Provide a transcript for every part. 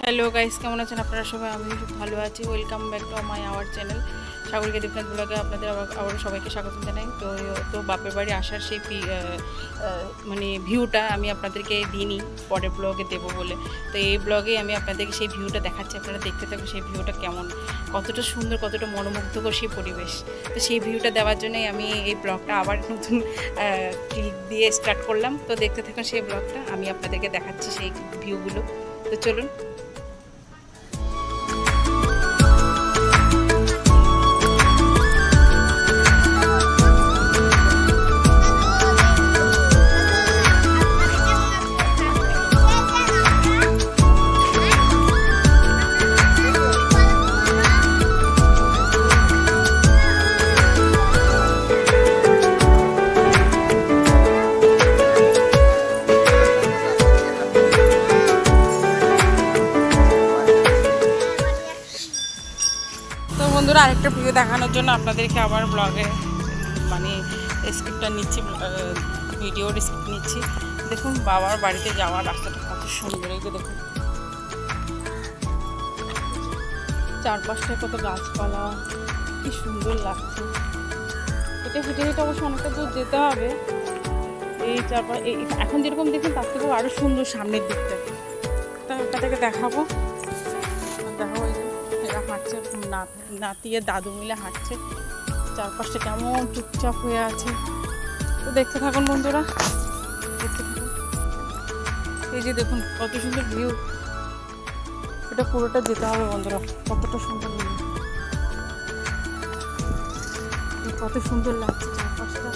Hello guys, কেমন আছেন আপনারা সবাই? আমি খুব ভালো আছি। Welcome back to my our channel Sagarika Dipnath ব্লগে আপনাদের আবার সবাইকে স্বাগত জানাই। তো বাপের বাড়ি আসার সেই মানে ভিউটা আমি আপনাদেরকে দিইনি, পরের ব্লগে দেবো বলে। তো এই ব্লগে আমি আপনাদেরকে সেই ভিউটা দেখাচ্ছি। আপনারা দেখতে থাকুন সেই ভিউটা কেমন, কতটা সুন্দর, কতটা মনোমুগ্ধকর সেই পরিবেশ। তো সেই ভিউটা দেওয়ার জন্যই আমি এই ব্লগটা আবার নতুন ক্লিক দিয়ে স্টার্ট করলাম। তো দেখতে থাকুন সেই ব্লগটা, আমি আপনাদেরকে দেখাচ্ছি সেই ভিউগুলো। তো চলুন। বন্ধুরা, আরেকটা ভিডিও দেখানোর জন্য আপনাদেরকে আবার ব্লগে মানে স্ক্রিপ্টটা নিচ্ছি, ভিডিওর স্ক্রিপ্ট নিচ্ছি। দেখুন বাবার বাড়িতে যাওয়ার রাস্তাটা কত সুন্দর। এই যে দেখুন চারপাশটায় কত গাছপালা, কি সুন্দর লাগছে। এটা হেঁটে হেঁটে অবশ্য অনেকটা দূর যেতে হবে। এই চারপাশ এখন যেরকম দেখুন তার থেকেও আরও সুন্দর সামনের দিকটা। তা আপনাদেরকে দেখাবো। হাঁটছে, নাতি আর দাদু মিলে হাঁটছে। চারপাশটা কেমন চুপচাপ হয়ে আছে। তো দেখতে থাকুন বন্ধুরা, দেখতে থাকুন। এই যে দেখুন কত সুন্দর ভিউ, এটা পুরোটা যেতে হবে বন্ধুরা। কতটা সুন্দর ভিউ, কত সুন্দর লাগছে চারপাশটা।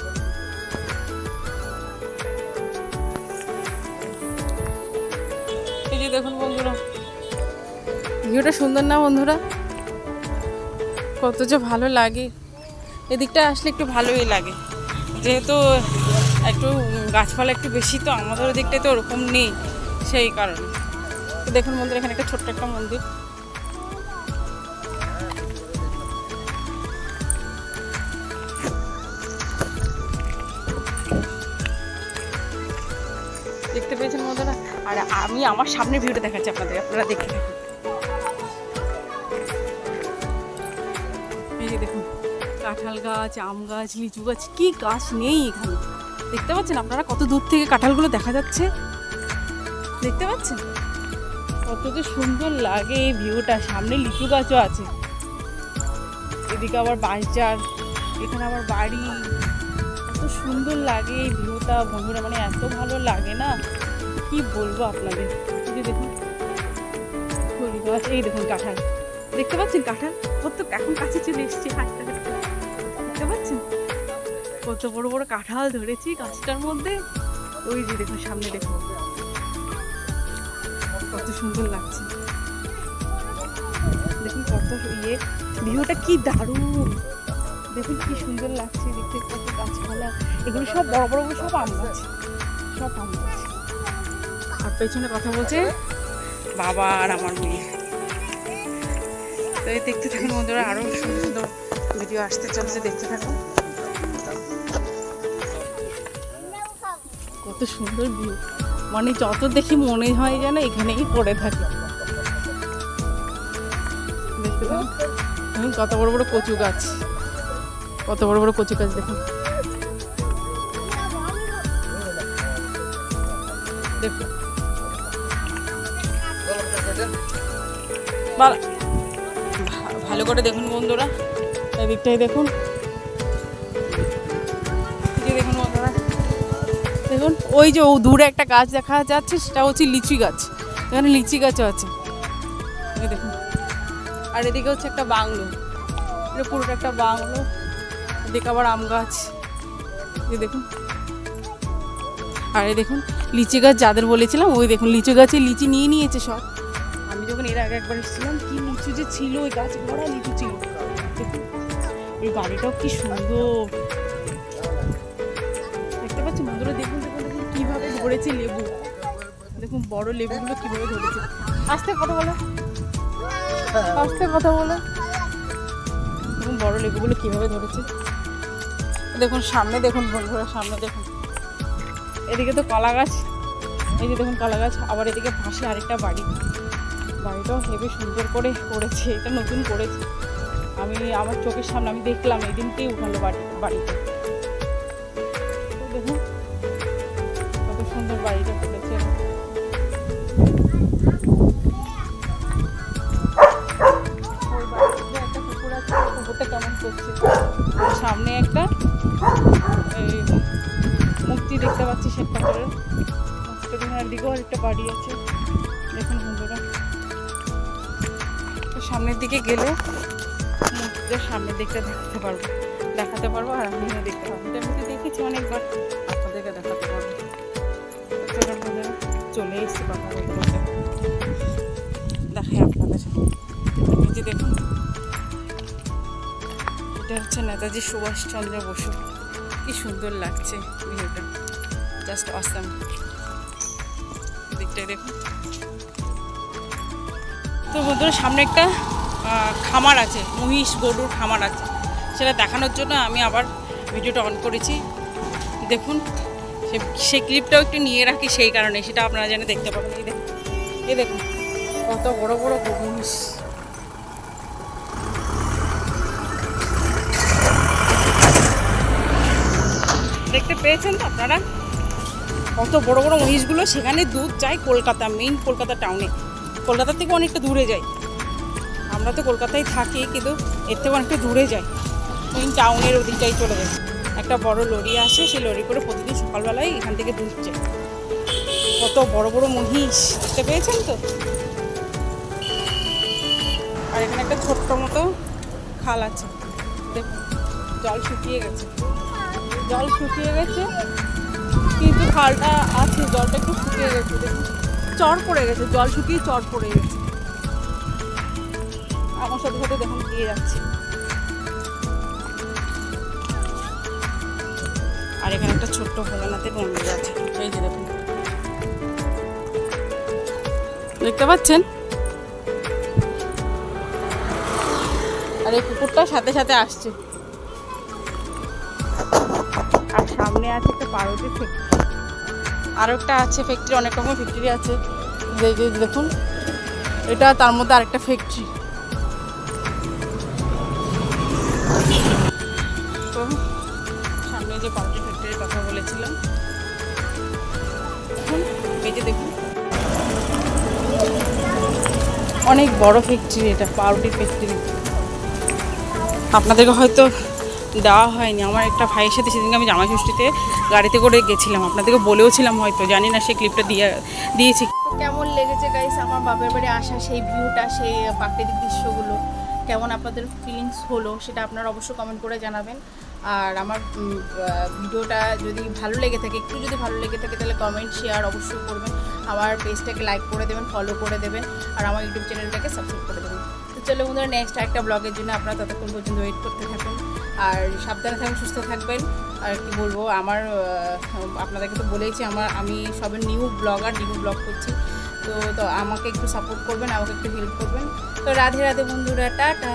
এই যে দেখুন বন্ধুরা, ভিউটা সুন্দর না বন্ধুরা? কত যে ভালো লাগে। এদিকটা আসলে একটু ভালোই লাগে, যেহেতু একটু গাছপালা একটু বেশি, তো আমাদের ওদিকটায় তো ওরকম নেই, সেই কারণে। তো দেখুন বন্ধুরা, এখানে একটা ছোট্ট একটা মন্দির। দেখতে পেয়েছেন বন্ধুরা? আর আমি আমার সামনে ভিউটা দেখাচ্ছি আপনাদের, আপনারা দেখতে থাকুন। এই যে দেখুন কাঁঠাল গাছ, আম গাছ, লিচু গাছ, কি গাছ নেই এখানে। দেখতে পাচ্ছেন আপনারা কত দূর থেকে কাঁঠালগুলো দেখা যাচ্ছে? দেখতে পাচ্ছেন কত যে সুন্দর লাগে এই ভিউটা। সামনে লিচু গাছও আছে, এদিকে আবার বাঁশঝাড়, এখানে আবার বাড়ি। এত সুন্দর লাগে এই ভিউটা বন্ধুরা, মানে এত ভালো লাগে না, কি বলবো আপনাদের। এই যে দেখুন ফুল গাছ, এই দেখুন কাঁঠাল, দেখতে পাচ্ছেন কাঁঠাল কত এখন কাছে চলে এসছে হাঁটতে হাঁটতে। দেখতে পাচ্ছেন কত বড় বড় কাঁঠাল ধরেছি গাছটার মধ্যে। ওই যে দেখুন সামনে দেখুন কত সুন্দর লাগছে। দেখুন কত ভিউটা কি দারুণ, দেখুন কি সুন্দর লাগছে দেখতে। কত গাছপালা, এগুলো সব বড় বড় সব আম গাছ, সব আম গাছ। আর পেছনে কথা বলছে বাবা আর আমার মেয়ে। তো এই দেখতে থাকুন বন্ধুরা, আরও সুন্দর সুন্দর ভিডিও আসতে চলেছে, দেখতে থাকুন। কত সুন্দর ভিউ, মানে যত দেখি মনে হয় যেন এখানেই পড়ে থাকে। দেখতে থাকুন কত বড় বড় কচু গাছ, কত বড় বড় কচু গাছ দেখুন। দেখুন ভালো করে দেখুন বন্ধুরা, এদিকটাই দেখুন। দেখুন বন্ধুরা, দেখুন ওই যে দূরে একটা গাছ দেখা যাচ্ছে, সেটা হচ্ছে লিচি গাছ। এখানে লিচি গাছও আছে, দেখুন। আর এদিকে হচ্ছে একটা বাংলো, এটা পুরোটা একটা বাংলো। এদিকে আবার আম গাছ, দেখুন। আর এই দেখুন লিচি গাছ যাদের বলেছিলাম, ওই দেখুন লিচু গাছে লিচি নিয়ে নিয়েছে সব। আমি যখন এর আগে একবার এসেছিলাম, কি লিচু যে ছিল, ওই গাছ ভরা লিচু ছিল। দেখুন এই বাড়িটাও কি সুন্দর, দেখতে পাচ্ছি বন্ধুরা। দেখুন দেখুন দেখুন কীভাবে ধরেছে লেবু, দেখুন বড় লেবুগুলো কীভাবে ধরেছে। আস্তে কথা বলো, আস্তে কথা বলো। দেখুন বড় লেবুগুলো কীভাবে ধরেছে। দেখুন সামনে দেখুন বন্ধুরা, সামনে দেখুন। এদিকে তো কলা গাছ, এই যে দেখুন কলা গাছ। আবার এদিকে পাশে আরেকটা বাড়ি, বাড়িটাও হেবি সুন্দর করে করেছে, এটা নতুন করেছে। আমি আমার চোখের সামনে আমি দেখলাম, এই দিনকেই উঠালো বাড়িতে। দেখুন কত সুন্দর বাড়িটা করেছে। ওই বাড়িতে একটা কুকুর আছে, কুকুরটা কেমন করছে। সামনে একটা এই মূর্তি দেখতে পাচ্ছি শ্বেত পাথরের। দিকেও আর একটা বাড়ি আছে, দেখুন বন্ধুরা। সামনের দিকে গেলে মূর্তিটা সামনের দিকটা দেখাতে পারবো আর আমিও দেখতে পারবো। আমি দেখেছি অনেকবার, আপনাদেরকে দেখাতে পারবো। চলে এসেছি কথা বলতে বলতে, দেখাই আপনাদের। এই যে দেখুন, এটা হচ্ছে নেতাজি সুভাষচন্দ্র বসু। কি সুন্দর লাগছে ভিউটা, জাস্ট অসাম। দিকটাই দেখুন। তো বন্ধুরা সামনে একটা খামার আছে, মহিষ গরুর খামার আছে, সেটা দেখানোর জন্য আমি আবার ভিডিওটা অন করেছি। দেখুন সেই ক্লিপটাও একটু নিয়ে রাখি সেই কারণে, সেটা আপনারা যেন দেখতে পাবেন। এই দেখুন কত বড় বড় মহিষ। দেখতে পেয়েছেন তো আপনারা কত বড় বড় মহিষগুলো। সেখানে দুধ যায় কলকাতা, মেইন কলকাতা টাউনে। কলকাতা থেকে অনেকটা দূরে যায়। আমরা তো কলকাতায় থাকি, কিন্তু এর থেকে অনেকটা দূরে যাই, মেইন টাউনের ওদিকটাই চলে যায়। একটা বড় লরি আসে, সেই লরি করে প্রতিদিন সকালবেলায় এখান থেকে দুধ যায়। কত বড় বড় মহিষ দেখতে পেয়েছেন তো। আর এখানে একটা ছোট্ট মতো খাল আছে, দেখুন জল শুকিয়ে গেছে, কিন্তু খালটা আছে, জলটা একটু শুকিয়ে গেছে। দেখুন চর পড়ে গেছে, জল শুকিয়ে চর পড়ে গেছে। আমার সাথে সাথে দেখুন দিয়ে যাচ্ছে। আর এখানে একটা ছোট্ট ভোলানাথের মন্দির আছে, এই যে দেখুন, দেখতে পাচ্ছেন। আর এই কুকুরটা সাথে সাথে আসছে। আর সামনে আছে একটা পাউরুটির ফ্যাক্টরি, আরও একটা আছে ফ্যাক্টরি, অনেক রকম ফ্যাক্টরি আছে। দেখুন এটা তার মধ্যে আরেকটা ফ্যাক্টরি। তো সামনে যে পাউরুটি ফ্যাক্টরির কথা বলেছিলাম, দেখুন এই যে দেখুন অনেক বড় ফ্যাক্টরি, এটা পাউরুটি ফ্যাক্টরি। আপনাদেরকে হয়তো দেওয়া হয়নি, আমার একটা ভাইয়ের সাথে সেদিনকে আমি জামাই ষষ্ঠীতে গাড়িতে করে গেছিলাম, আপনাদেরকে বলেওছিলাম, হয়তো জানি না সেই ক্লিপটা দিয়েছি। কেমন লেগেছে গাইস আমার বাপের বাড়ি আসা, সেই ভিউটা, সেই প্রাকৃতিক দৃশ্যগুলো কেমন আপনাদের ফিলিংস হলো, সেটা আপনারা অবশ্যই কমেন্ট করে জানাবেন। আর আমার ভিডিওটা যদি ভালো লেগে থাকে, একটু যদি ভালো লেগে থাকে, তাহলে কমেন্ট শেয়ার অবশ্যই করবেন। আমার পেজটাকে লাইক করে দেবেন, ফলো করে দেবেন, আর আমার ইউটিউব চ্যানেলটাকে সাবস্ক্রাইব করে দেবেন। তো চলো বন্ধুরা, নেক্সট একটা ব্লগের জন্য আপনারা ততক্ষণ পর্যন্ত ওয়েট করতে থাকুন। আর সাবধানে থাকুন, সুস্থ থাকবেন। আর কি বলবো, আপনাদেরকে তো বলেইছি, আমি সবে নিউ ব্লগ করছি। তো আমাকে একটু সাপোর্ট করবেন, আমাকে একটু হেল্প করবেন। তো রাধে রাধে বন্ধুরা, টাটা।